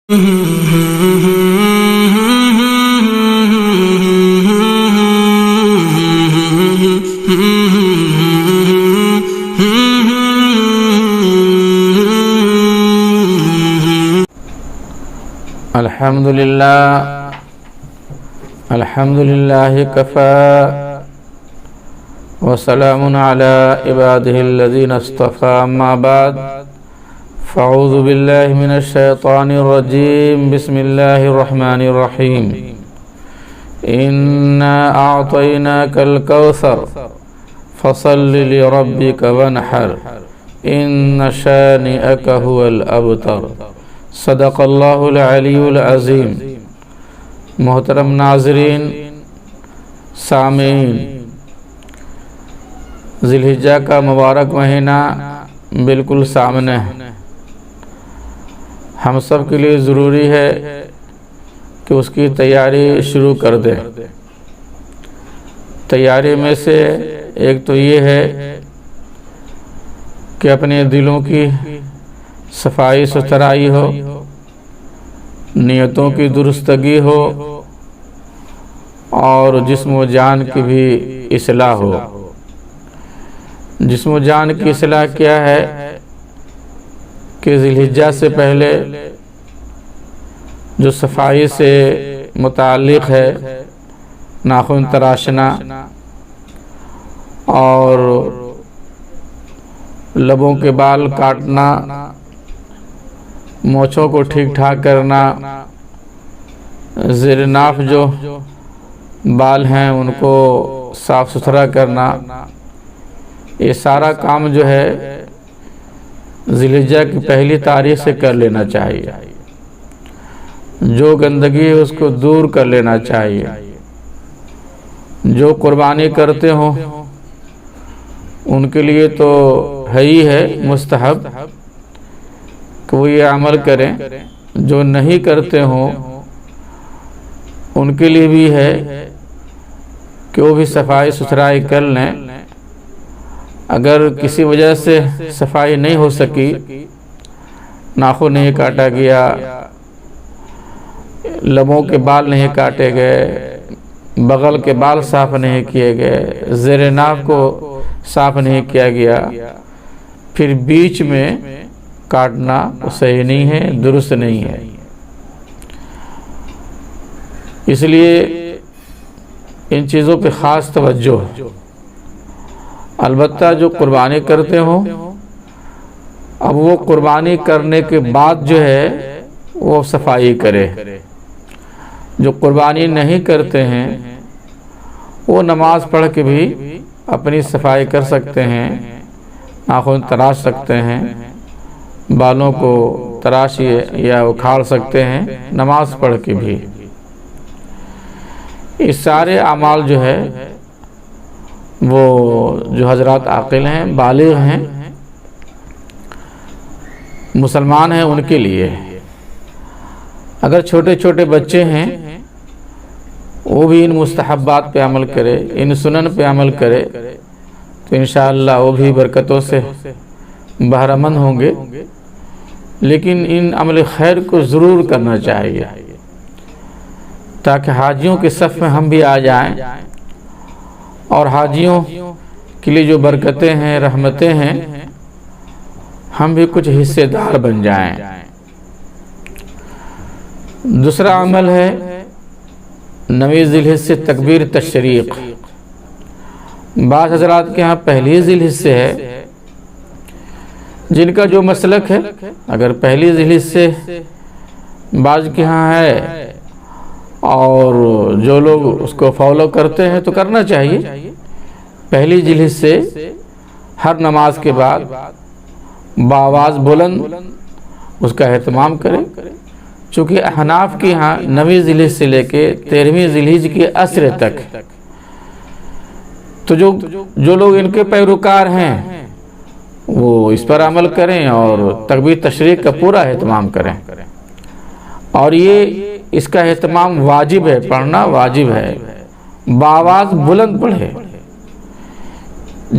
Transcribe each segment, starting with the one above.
الحمدللہ کفا وسلام علی عبادہ الذین اصطفى اما بعد فاعوذ باللہ من الشیطان الرجیم بسم اللہ الرحمن الرحیم انا اعطیناک الکوثر فصل لربک وانحر ان شانئک هو الابتر صدق اللہ العلی العظیم۔ محترم ناظرین، سامعین، ذی الحجہ کا مبارک مہینہ بالکل سامنے ہے۔ ہم سب کے لیے ضروری ہے کہ اس کی تیاری شروع کر دیں۔ تیاری میں سے ایک تو یہ ہے کہ اپنے دلوں کی صفائی ستھرائی ہو، نیتوں کی درستگی ہو اور جسم و جان کی بھی اصلاح ہو۔ جسم و جان کی اصلاح کیا ہے کہ ذی الحجہ سے پہلے جو صفائی سے متعلق ہے، ناخن تراشنا اور لبوں کے بال کاٹنا، مونچھوں کو ٹھیک ٹھاک کرنا، زیر ناف جو بال ہیں ان کو صاف ستھرا کرنا، یہ سارا کام جو ہے ذی الحجہ کی پہلی تاریخ سے کر لینا چاہیے۔ جو گندگی ہے اس کو دور کر لینا چاہیے۔ جو قربانی کرتے ہوں ان کے لیے تو ہے ہی ہے مستحب کہ وہ یہ عمل کریں، جو نہیں کرتے ہوں ان کے لیے بھی ہے کہ وہ بھی صفائی ستھرائی کر لیں۔ اگر کسی وجہ سے صفائی نہیں ہو سکی، ناخن نہیں کاٹا گیا، لبوں کے بال نہیں کاٹے گئے، بغل کے بال صاف نہیں کیے گئے، زیر ناف کو صاف نہیں کیا گیا، پھر بیچ میں کاٹنا صحیح نہیں ہے، درست نہیں ہے۔ اس لیے ان چیزوں پہ خاص توجہ ہے۔ البتہ جو قربانی کرتے ہوں، اب وہ قربانی کرنے کے بعد جو ہے وہ صفائی کرے۔ جو قربانی نہیں کرتے ہیں وہ نماز پڑھ کے بھی اپنی صفائی کر سکتے ہیں، ناخن تراش سکتے ہیں، بالوں کو تراش یا اکھاڑ سکتے ہیں نماز پڑھ کے بھی۔ یہ سارے اعمال جو ہے وہ جو حضرات عاقل ہیں، بالغ ہیں، مسلمان ہیں، ان کے لیے۔ اگر چھوٹے چھوٹے بچے ہیں وہ بھی ان مستحبات پہ عمل کرے، ان سنن پہ عمل کرے تو انشاءاللہ وہ بھی برکتوں سے بہرہ مند ہوں گے۔ لیکن ان عمل خیر کو ضرور کرنا چاہیے تاکہ حاجیوں کے صف میں ہم بھی آ جائیں اور حاجیوں کے لیے جو برکتیں ہیں، رحمتیں ہیں، ہم بھی کچھ حصے دار بن جائیں۔ دوسرا عمل ہے 9 ذی الحجہ سے تکبیر تشریق۔ بعض حضرات کے ہاں پہلی ذی الحجہ سے ہے، جن کا جو مسلک ہے، اگر پہلی ذی الحجہ سے بعض کے ہاں ہے اور جو لوگ اس کو فالو کرتے ہیں تو کرنا چاہیے۔ پہلی ذی الحجہ سے ہر نماز کے بعد بآواز بلند اس کا اہتمام کریں، چونکہ احناف کی ہاں 9 ذی الحجہ سے لے کے 13ویں ذی الحجہ کے عصر تک، تو جو لوگ ان کے پیروکار ہیں وہ اس پر عمل کریں اور تکبیر تشریق کا پورا اہتمام کریں۔ اور یہ اس کا اہتمام واجب ہے، پڑھنا واجب ہے، بآواز بلند پڑھے۔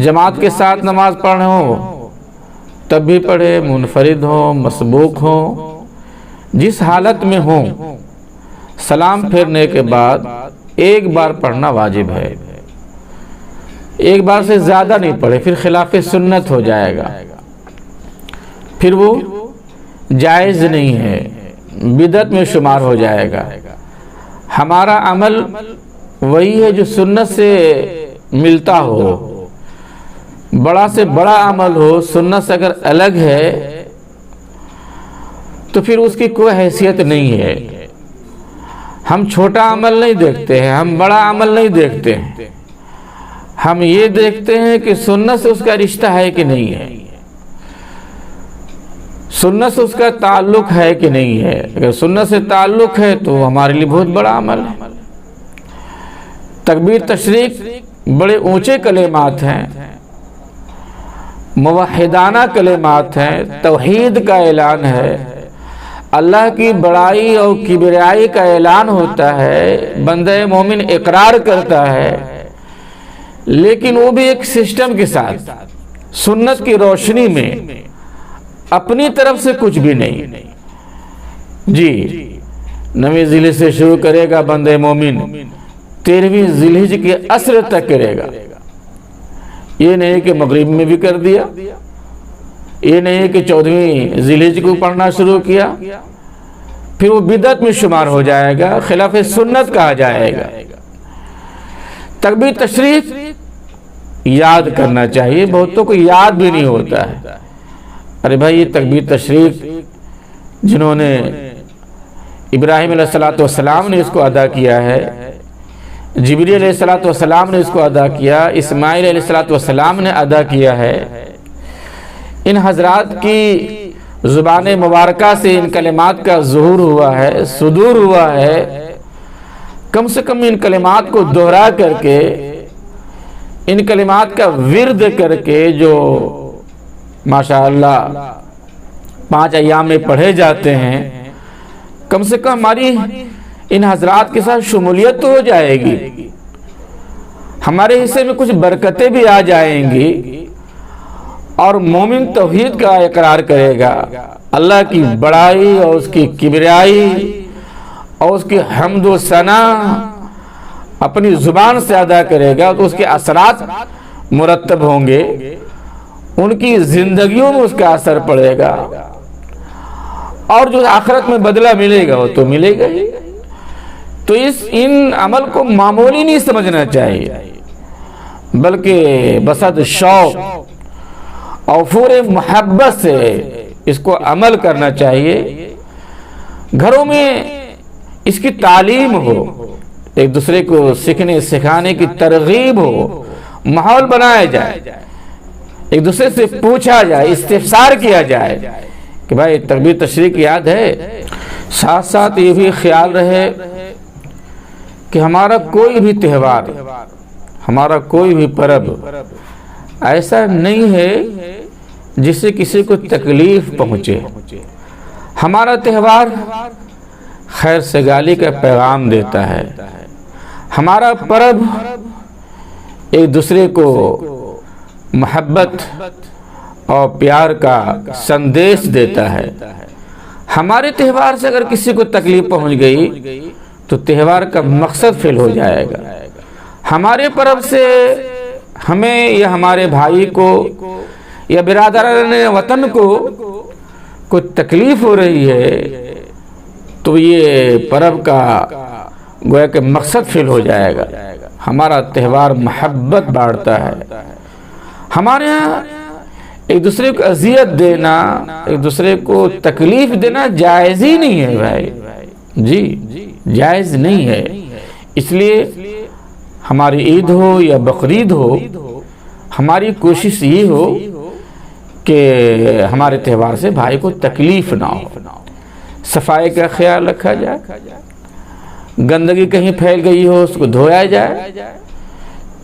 جماعت کے ساتھ نماز پڑھ ہو تب بھی پڑھے، منفرد ہو، مسبوق ہو، جس حالت میں ہوں سلام پھیرنے کے بعد ایک بار پڑھنا واجب ہے، ایک بار سے زیادہ نہیں پڑھے، پھر خلاف سنت ہو جائے گا، پھر وہ جائز نہیں ہے، بدعت میں شمار ہو جائے گا۔ ہمارا عمل وہی ہے جو سنت سے ملتا ہو، بڑا سے بڑا عمل ہو، سنت سے اگر الگ ہے تو پھر اس کی کوئی حیثیت نہیں ہے۔ ہم چھوٹا عمل نہیں دیکھتے ہیں، ہم بڑا عمل نہیں دیکھتے ہیں، ہم یہ دیکھتے ہیں کہ سنت سے اس کا رشتہ ہے کہ نہیں ہے، سنت سے اس کا تعلق ہے کہ نہیں ہے۔ اگر سنت سے تعلق ہے تو ہمارے لیے بہت بڑا عمل ہے۔ تکبیر تشریق بڑے اونچے کلمات ہیں، موحدانہ کلمات ہیں، توحید کا اعلان ہے، اللہ کی بڑائی اور کبریائی کا اعلان ہوتا ہے، بندہ مومن اقرار کرتا ہے، لیکن وہ بھی ایک سسٹم کے ساتھ، سنت کی روشنی میں، اپنی طرف سے کچھ بھی نہیں۔ جی، 9ویں ذی الحجہ سے شروع کرے گا بندہ مومن، 13ویں ذی الحجہ کے عصر تک کرے گا۔ یہ نہیں کہ مغرب میں بھی کر دیا، یہ نہیں کہ 14ویں ذی الحجہ کو پڑھنا شروع کیا، پھر وہ بدعت میں شمار ہو جائے گا، خلاف سنت کہا جائے گا۔ تکبیر تشریق یاد کرنا چاہیے، بہتوں کو یاد بھی نہیں ہوتا ہے۔ ارے بھائی، یہ تکبیر تشریق جنہوں نے ابراہیم علیہ السلام نے اس کو ادا کیا ہے، جبریل علیہ السلام نے اس کو ادا کیا، اسماعیل علیہ السلام نے ادا کیا ہے، ان حضرات کی زبان مبارکہ سے ان کلمات کا ظہور ہوا ہے، صدور ہوا ہے۔ کم سے کم ان کلمات کو دہرا کر کے، ان کلمات کا ورد کر کے جو ماشاءاللہ 5 ایام میں پڑھے جاتے ہیں، کم سے کم ہماری ان حضرات کے ساتھ شمولیت تو ہو جائے گی، ہمارے حصے میں کچھ برکتیں بھی آ جائیں گی، اور مومن توحید کا اقرار کرے گا، اللہ کی بڑائی اور اس کی کبریائی اور اس کی حمد و ثنا اپنی زبان سے ادا کرے گا، تو اس کے اثرات مرتب ہوں گے، ان کی زندگیوں میں اس کا اثر پڑے گا، اور جو آخرت میں بدلہ ملے گا وہ تو ملے گا ہی۔ تو ان عمل کو معمولی نہیں سمجھنا چاہیے، بلکہ بسط شوق اور پورے محبت سے اس کو عمل کرنا چاہیے۔ گھروں میں اس کی تعلیم ہو، ایک دوسرے کو سیکھنے سکھانے کی ترغیب ہو، ماحول بنایا جائے، ایک دوسرے سے پوچھا جائے، استفسار کیا جائے کہ بھائی تکبیر تشریق یاد ہے۔ ساتھ ساتھ یہ بھی خیال رہے کہ ہمارا کوئی بھی تہوار، ہمارا کوئی بھی پرب ایسا نہیں ہے جس سے کسی کو تکلیف پہنچے۔ ہمارا تہوار خیر سگالی کا پیغام دیتا ہے، ہمارا پرب ایک دوسرے کو محبت اور پیار کا سندیش دیتا ہے۔ ہمارے تہوار سے اگر کسی کو تکلیف پہنچ گئی تو تہوار کا مقصد فیل ہو جائے گا۔ ہمارے پرب سے ہمیں یا ہمارے بھائی کو یا برادران وطن کو کوئی تکلیف ہو رہی ہے تو یہ پرب کا گویا کہ مقصد فیل ہو جائے گا۔ ہمارا تہوار محبت بانٹتا ہے۔ ہمارے یہاں ایک دوسرے کو اذیت دینا، ایک دوسرے کو تکلیف دینا جائز ہی نہیں ہے بھائی، جی جائز نہیں ہے۔ اس لیے ہماری عید ہو یا بقرعید ہو، ہماری کوشش یہ ہو کہ ہمارے تہوار سے بھائی کو تکلیف نہ ہو، صفائی کا خیال رکھا جائے، گندگی کہیں پھیل گئی ہو اس کو دھویا جائے،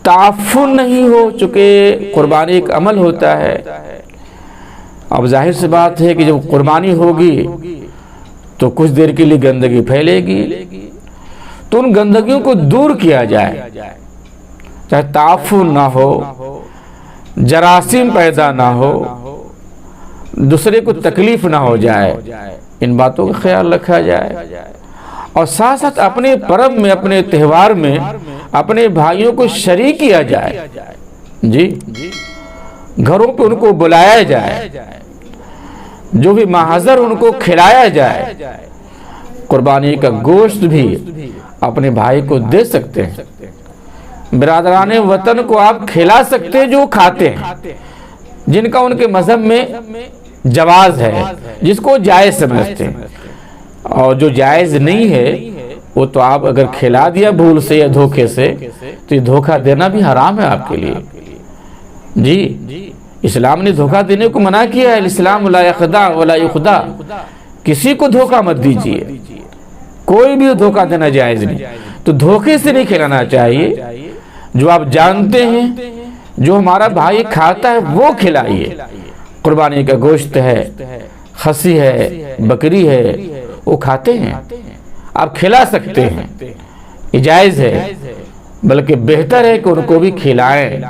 تعفن نہیں ہو، چونکہ قربانی ایک عمل ہوتا ہے۔ اب ظاہر سی بات ہے کہ جب قربانی ہوگی تو کچھ دیر کے لیے گندگی پھیلے گی، تو ان گندگیوں کو دور کیا جائے، چاہے تعفن نہ ہو، جراثیم پیدا نہ ہو، دوسرے کو تکلیف نہ ہو جائے۔ ان باتوں کا خیال رکھا جائے، اور ساتھ ساتھ اپنے پرب میں، اپنے تہوار میں اپنے بھائیوں کو شریک کیا جائے، جی گھروں پہ ان کو بلایا جائے، جو بھی محضر ان کو کھلایا جائے، قربانی کا گوشت بھی اپنے بھائی کو دے سکتے ہیں، برادران وطن کو آپ کھلا سکتے ہیں جو کھاتے ہیں، جن کا ان کے مذہب میں جواز ہے، جس کو جائز سمجھتے ہیں، اور جو جائز نہیں ہے وہ تو آپ اگر کھلا دیا بھول سے یا دھوکے سے تو یہ دھوکہ دینا بھی حرام ہے آپ کے لیے، جی اسلام نے دھوکہ دینے کو منع کیا ہے، الاسلام لا یخدع ولا یخدع، کسی کو دھوکہ مت دیجیے، کوئی بھی دھوکہ دینا جائز نہیں، تو دھوکے سے نہیں کھلانا چاہیے، جو آپ جانتے ہیں جو ہمارا بھائی کھاتا ہے وہ کھلائیے، قربانی کا گوشت ہے، خسی ہے، بکری ہے، وہ کھاتے ہیں، آپ کھلا سکتے ہیں، جائز ہے، بلکہ بہتر ہے کہ ان کو بھی کھلائیں۔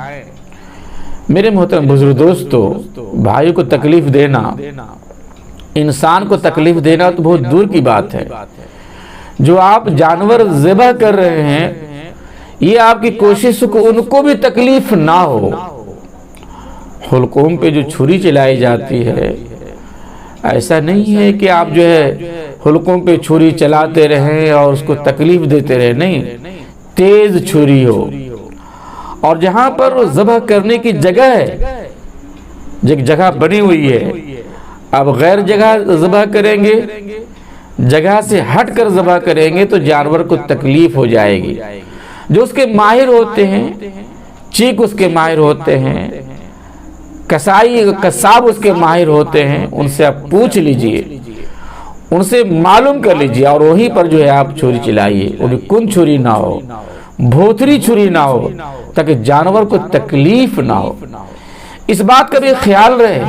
میرے محترم بزرگ دوستو، بھائی کو تکلیف دینا، انسان کو تکلیف دینا تو بہت دور کی بات ہے، جو آپ جانور ذبح کر رہے ہیں یہ آپ کی کوشش کو ان کو بھی تکلیف نہ ہو۔ حلقوم پہ جو چھری چلائی جاتی ہے، ایسا نہیں ہے کہ آپ جو ہے حلقوم پہ چھری چلاتے رہیں اور اس کو تکلیف دیتے رہیں، نہیں، تیز چھری ہو، اور جہاں پر ذبح کرنے کی جگہ ہے، ایک جگہ بنی ہوئی ہے، اب غیر جگہ ذبح کریں گے، جگہ سے ہٹ کر ذبح کریں گے تو جانور کو تکلیف ہو جائے گی۔ جو اس کے ماہر ہوتے ہیں، چیک اس کے ماہر ہوتے ہیں، قصاب اس کے ماہر ہوتے ہیں، ان سے آپ پوچھ لیجئے، ان سے معلوم کر لیجئے، اور وہیں پر جو ہے آپ چھری چلائیے، وہ بھی کن چھری نہ ہو، بھوتری چھری نہ ہو، تاکہ جانور کو تکلیف نہ ہو۔ اس بات کا بھی خیال رہے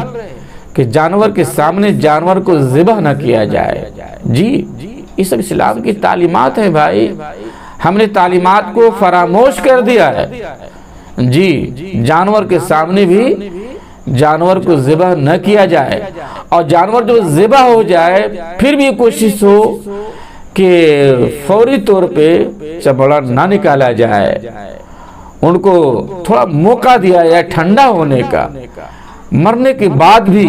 کہ جانور کے سامنے جانور کو ذبح نہ کیا جائے، جی یہ سب اسلام کی تعلیمات ہیں بھائی، ہم نے تعلیمات کو فراموش کر دیا ہے، جی جانور کے سامنے بھی جانور کو ذبح نہ کیا جائے، اور جانور جو ذبح ہو جائے پھر بھی کوشش ہو کہ فوری طور پہ چمڑا نہ نکالا جائے، ان کو تھوڑا موقع دیا جائے ٹھنڈا ہونے کا، مرنے کے بعد بھی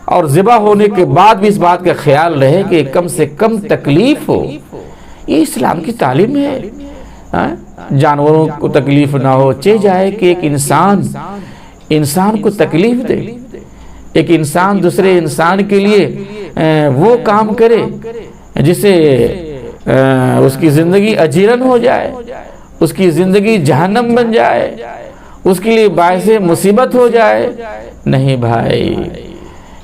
اور ذبح ہونے کے بعد بھی اس بات کا خیال رہے کہ کم سے کم تکلیف ہو۔ یہ اسلام کی تعلیم ہے، جانوروں کو تکلیف نہ ہو، چاہے جائے کہ ایک انسان کو تکلیف دے، ایک انسان دوسرے انسان کے لیے وہ کام کرے جس سے اس کی زندگی اجیرن ہو جائے، اس کی زندگی جہنم بن جائے، اس کے لیے باعث مصیبت ہو جائے، نہیں بھائی،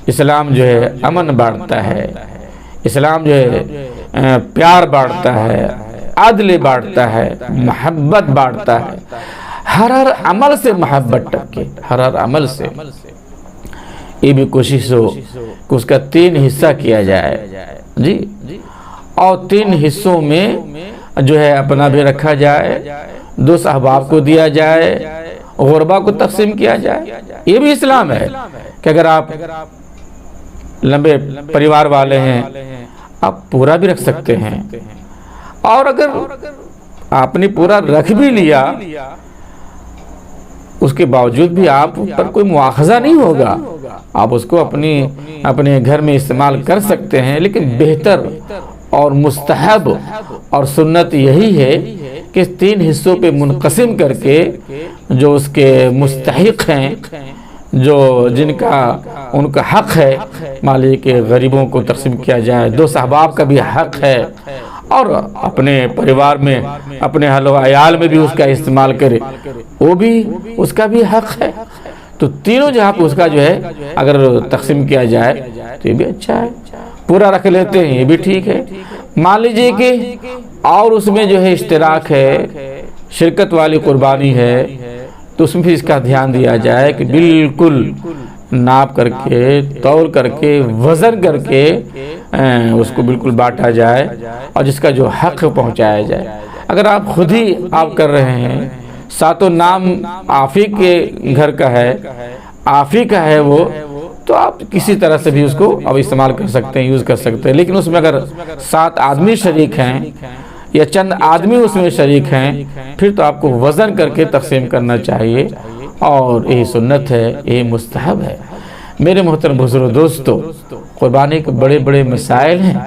اسلام جو ہے امن بانٹتا ہے، اسلام جو ہے پیار بانٹتا ہے، عدل بانٹتا ہے، محبت بانٹتا ہے، ہر عمل سے محبت رکھے، ہر عمل سے، یہ بھی کوشش ہو کہ اس کا 3 حصہ کیا جائے، جی اور 3 حصوں میں جو ہے اپنا بھی رکھا جائے، 2 احباب کو دیا جائے، غربا کو تقسیم کیا جائے۔ یہ بھی اسلام ہے کہ اگر آپ لمبے پریوار والے ہیں آپ پورا بھی رکھ سکتے ہیں، اور اگر آپ نے پورا رکھ بھی لیا اس کے باوجود بھی آپ پر کوئی مواخذہ نہیں ہوگا، آپ اس کو اپنے گھر میں استعمال کر سکتے ہیں، لیکن بہتر اور مستحب اور سنت یہی ہے کہ 3 حصوں پہ منقسم کر کے جو اس کے مستحق ہیں، جو جن کا ان کا حق ہے مالک کے غریبوں کو تقسیم کیا جائے، 2 احباب کا بھی حق ہے، اور اپنے پریوار میں اپنے اہل و عیال میں بھی اس کا استعمال کرے، وہ بھی اس کا بھی حق ہے۔ تو تینوں جہاں پہ اس کا جو ہے اگر تقسیم کیا جائے تو یہ بھی اچھا ہے، پورا رکھ لیتے ہیں یہ بھی ٹھیک ہے۔ مان لیجئے کہ اور اس میں جو ہے اشتراک ہے، شرکت والی قربانی ہے، تو اس میں بھی اس کا دھیان دیا جائے کہ بالکل ناپ کر کے، تول کر کے، وزن کر کے اس کو بالکل بانٹا جائے، اور جس کا جو حق پہنچایا جائے۔ اگر آپ خود ہی آپ کر رہے ہیں، ساتوں نام آپ ہی کے گھر کا ہے، آپ ہی کا ہے وہ، تو آپ کسی طرح سے بھی اس کو اب استعمال کر سکتے ہیں، یوز کر سکتے ہیں، لیکن اس میں اگر 7 آدمی شریک ہیں یا چند آدمی اس میں شریک ہیں پھر تو آپ کو وزن کر کے تقسیم کرنا چاہیے، اور یہی سنت ہے، یہی مستحب ہے۔ میرے محترم بزرگ دوستو، قربانی کے بڑے بڑے مسائل ہیں،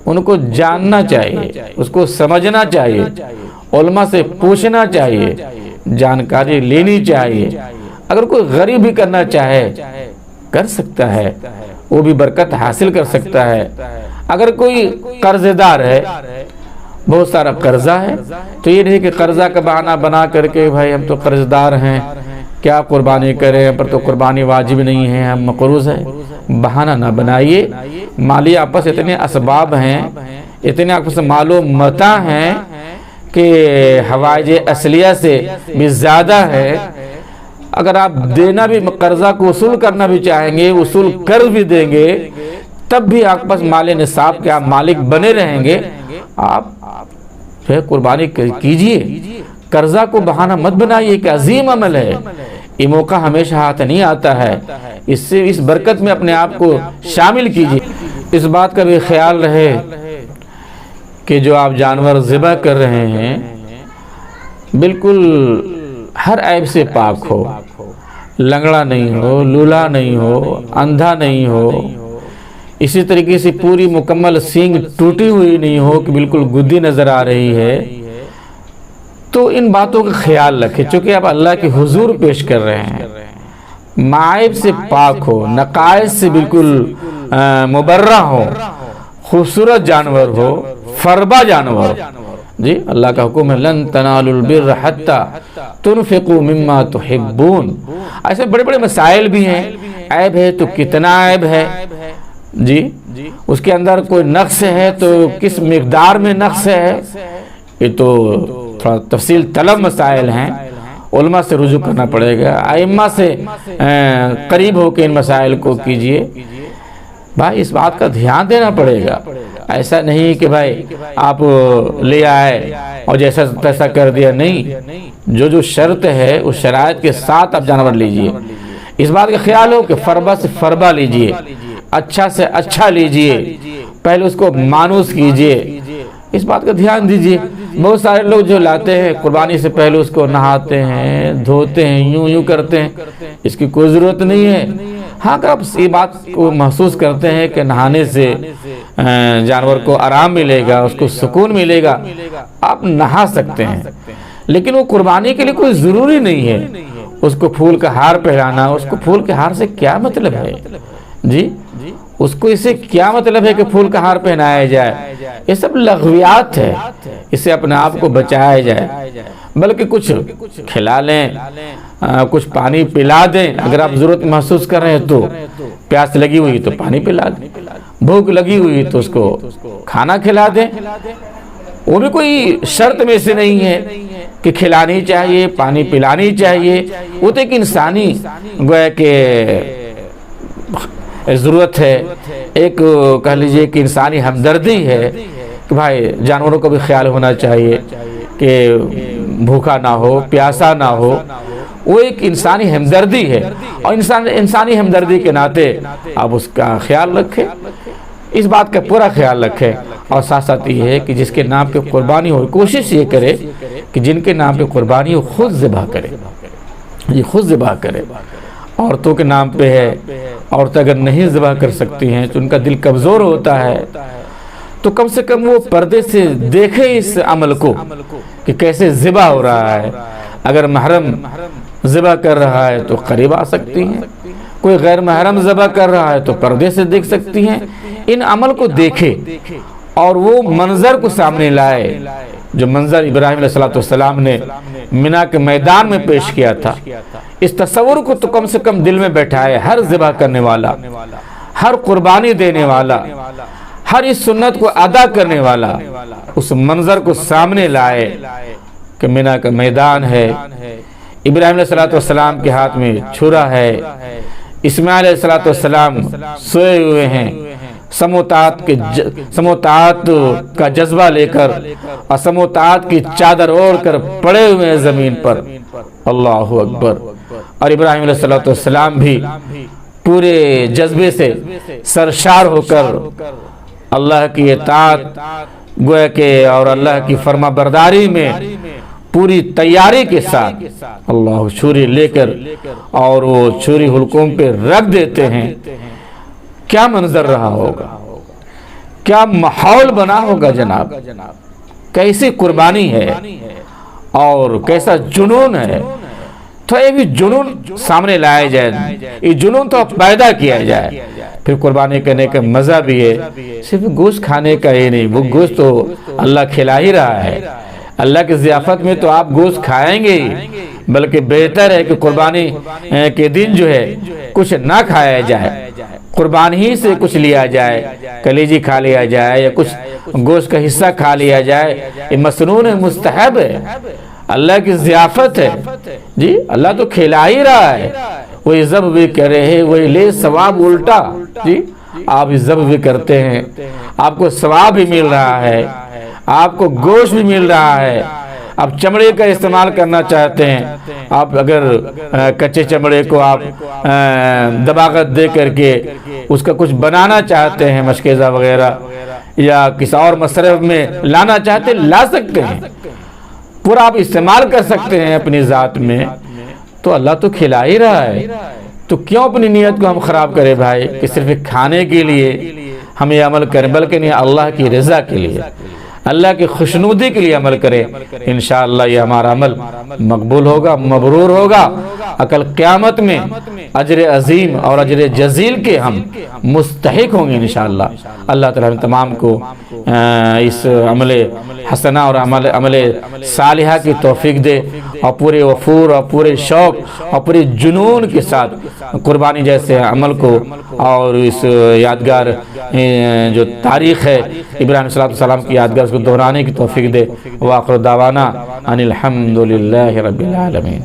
ان کو جاننا چاہیے، اس کو سمجھنا چاہیے، علماء سے پوچھنا چاہیے، جانکاری لینی چاہیے۔ اگر کوئی غریب بھی کرنا چاہے کر سکتا ہے، وہ بھی برکت حاصل کر سکتا ہے۔ اگر کوئی قرض دار ہے، بہت سارا قرضہ ہے، تو یہ نہیں کہ قرضہ کا بہانہ بنا کر کے بھائی ہم تو قرض دار ہیں، کیا قربانی کریں، پر تو قربانی واجب نہیں ہے، ہم مقروض ہیں۔ بہانہ نہ بنائیے۔ مالی آپس اتنے اسباب ہیں، اتنے آپس مال و متاع ہیں کہ حوائج اصلیہ سے بھی زیادہ ہے۔ اگر آپ دینا بھی، قرضہ کو وصول کرنا بھی چاہیں گے، وصول کر بھی دیں گے، تب بھی آپ پاس مال نصاب کے آپ مالک بنے رہیں گے۔ آپ پھر قربانی کیجئے، قرضہ کو بہانہ مت بنائیے کہ عظیم عمل ہے، یہ موقع ہمیشہ ہاتھ نہیں آتا ہے، اس برکت میں اپنے آپ کو شامل کیجئے۔ اس بات کا بھی خیال رہے کہ جو آپ جانور ذبح کر رہے ہیں بالکل ہر عیب سے پاک ہو، لنگڑا نہیں ہو، لولا نہیں ہو، اندھا نہیں ہو، اسی طریقے سے پوری مکمل سینگ ٹوٹی ہوئی نہیں ہو کہ بالکل گدی نظر آ رہی ہے۔ تو ان باتوں کا خیال رکھیں، چونکہ آپ اللہ کے حضور پیش کر رہے ہیں، معائب سے پاک ہو، نقائص سے بالکل مبرہ ہو، خوبصورت جانور ہو، فربا جانور ہو۔ جی اللہ کا حکم ہے لن تنالوا البر حتی تنفقوا مما تحبون۔ ایسے بڑے بڑے مسائل بھی ہیں، عیب ہے تو کتنا عیب ہے، جی اس کے اندر کوئی نقص ہے تو کس مقدار میں نقص ہے، یہ تو تھوڑا تفصیل طلب مسائل ہیں، علماء سے رجوع کرنا پڑے گا، ائمہ سے قریب ہو کے ان مسائل کو کیجئے۔ بھائی اس بات کا دھیان دینا پڑے گا، ایسا نہیں کہ بھائی آپ لے آئے اور جیسا تیسا کر دیا، نہیں، جو شرط ہے اس شرائط کے ساتھ آپ جانور لیجئے۔ اس بات کا خیال ہو کہ فربا سے فربا لیجئے، اچھا سے اچھا لیجئے، پہلے اس کو مانوس کیجئے، اس بات کا دھیان دیجئے۔ بہت سارے لوگ جو لاتے ہیں قربانی سے پہلے اس کو نہاتے ہیں، دھوتے ہیں، یوں کرتے ہیں، اس کی کوئی ضرورت نہیں ہے۔ ہاں اگر آپ یہ بات کو محسوس کرتے ہیں کہ نہانے سے جانور کو آرام ملے گا، اس کو سکون ملے گا، آپ نہا سکتے ہیں، لیکن وہ قربانی کے لیے کوئی ضروری نہیں ہے۔ اس کو پھول کا ہار پہنانا، اس کو پھول کے ہار سے کیا مطلب ہے؟ جی اس کو اسے کیا مطلب ہے کہ پھول کا ہار پہنایا جائے؟ یہ سب لغویات ہے، اس سے اپنے آپ کو بچایا جائے، بلکہ کچھ کھلا لیں، کچھ پانی پلا دیں۔ اگر آپ ضرورت محسوس کر رہے ہیں تو پیاس لگی ہوئی تو پانی پلا دیں، بھوک لگی ہوئی تو اس کو کھانا کھلا دیں، وہ بھی کوئی شرط میں سے نہیں ہے کہ کھلانی چاہیے، پانی پلانی چاہیے، وہ تو ایک انسانی گویا کہ ضرورت ہے، ایک کہہ لیجئے کہ انسانی ہمدردی ہے کہ بھائی جانوروں کو بھی خیال ہونا چاہیے کہ بھوکا نہ ہو، پیاسا نہ ہو، وہ ایک انسانی ہمدردی ہے، اور انسانی ہمدردی کے ناطے آپ اس کا خیال رکھیں، اس بات کا پورا خیال رکھیں۔ اور ساتھ ساتھ یہ ہے کہ جس کے نام پہ قربانی ہو، کوشش یہ کرے کہ جن کے نام پہ قربانی ہو خود ذبح کرے، یہ خود ذبح کرے۔ عورتوں کے نام پہ ہے، عورتیں اگر نہیں ذبح کر سکتی ہیں تو ان کا دل کمزور ہوتا ہے، تو کم سے کم وہ پردے سے دیکھے اس عمل کو کہ کیسے ذبح ہو رہا ہے۔ اگر محرم ذبح کر رہا ہے تو قریب آ سکتی ہیں، کوئی غیر محرم ذبح کر رہا ہے تو پردے سے دیکھ سکتی ہیں۔ ان عمل کو دیکھے اور وہ منظر کو سامنے لائے جو منظر ابراہیم علیہ السلام نے منا کے میدان میں پیش کیا تھا، اس تصور کو تو کم سے کم دل میں بیٹھائے۔ ہر ذبح کرنے والا، ہر قربانی دینے والا، ہر اس سنت کو ادا کرنے والا اس منظر کو سامنے لائے کہ منا کا میدان ہے، ابراہیم علیہ السلام کے ہاتھ میں چھرا ہے، اسماعیل علیہ السلام سوئے ہوئے ہیں، سموتات کا جذبہ لے کر اور سموتات کی چادر اوڑھ کر پڑے ہوئے ہیں زمین پر، اللہ اکبر۔ اور ابراہیم علیہ السلام بھی پورے جذبے سے سرشار ہو کر اللہ کی اطاعت گویا کہ اور اللہ کی فرما برداری میں پوری تیاری کے ساتھ اللہ چھری لے کر اور وہ چھری حلقوم پہ رکھ دیتے ہیں، کیا منظر رہا ہوگا، کیا ماحول بنا ہوگا جناب، کیسی قربانی ہے اور کیسا جنون ہے۔ تو یہ بھی جنون سامنے لایا جائے، یہ جنون تو پیدا کیا جائے، پھر قربانی کرنے کا مزہ بھی ہے، صرف گوشت کھانے کا ہی نہیں، وہ گوشت تو اللہ کھلا ہی رہا ہے۔ اللہ کی ضیافت میں تو آپ گوشت کھائیں گے ہی، بلکہ بہتر ہے کہ قربانی کے دن جو ہے کچھ نہ کھایا جائے، قربانی ہی سے کچھ لیا جائے، کلیجی کھا لیا جائے یا کچھ گوشت کا حصہ کھا لیا جائے، یہ مسنون ہے، مستحب ہے، اللہ کی ضیافت ہے جی، اللہ تو کھلا ہی رہا ہے، وہی ذبح بھی کرے ہیں، وہی لے ثواب الٹا جی، آپ ذبح بھی کرتے ہیں، آپ کو ثواب بھی مل رہا ہے، آپ کو گوشت بھی مل رہا ہے۔ آپ چمڑے کا استعمال کرنا چاہتے ہیں، آپ اگر کچے چمڑے کو آپ دباغت دے کر کے اس کا کچھ بنانا چاہتے ہیں، مشکیزہ وغیرہ، یا کسی اور مصرف میں لانا چاہتے ہیں، لا سکتے ہیں، پورا آپ استعمال کر سکتے ہیں اپنی ذات میں، تو اللہ تو کھلا ہی رہا ہے، تو کیوں اپنی نیت کو ہم خراب کریں بھائی کہ صرف کھانے کے لیے ہم یہ عمل کریں، بلکہ نہیں، اللہ کی رضا کے لیے، اللہ کی خوشنودی کے لیے عمل کریں، انشاءاللہ یہ ہمارا عمل مقبول ہوگا، مبرور ہوگا، کل قیامت میں اجر عظیم اور اجر جزیل کے ہم مستحق ہوں گے انشاءاللہ۔ اللہ تعالیٰ ہم تمام کو اس عمل حسنہ اور عمل صالحہ کی توفیق دے، اور پورے وفور اور پورے شوق اور پورے جنون کے ساتھ قربانی جیسے عمل کو اور اس یادگار جو تاریخ ہے ابراہیم صلی اللہ علیہ وسلم کی یادگار، اس کو دہرانے کی توفیق دے۔ وآخر دعوانا ان الحمد للہ رب العالمین۔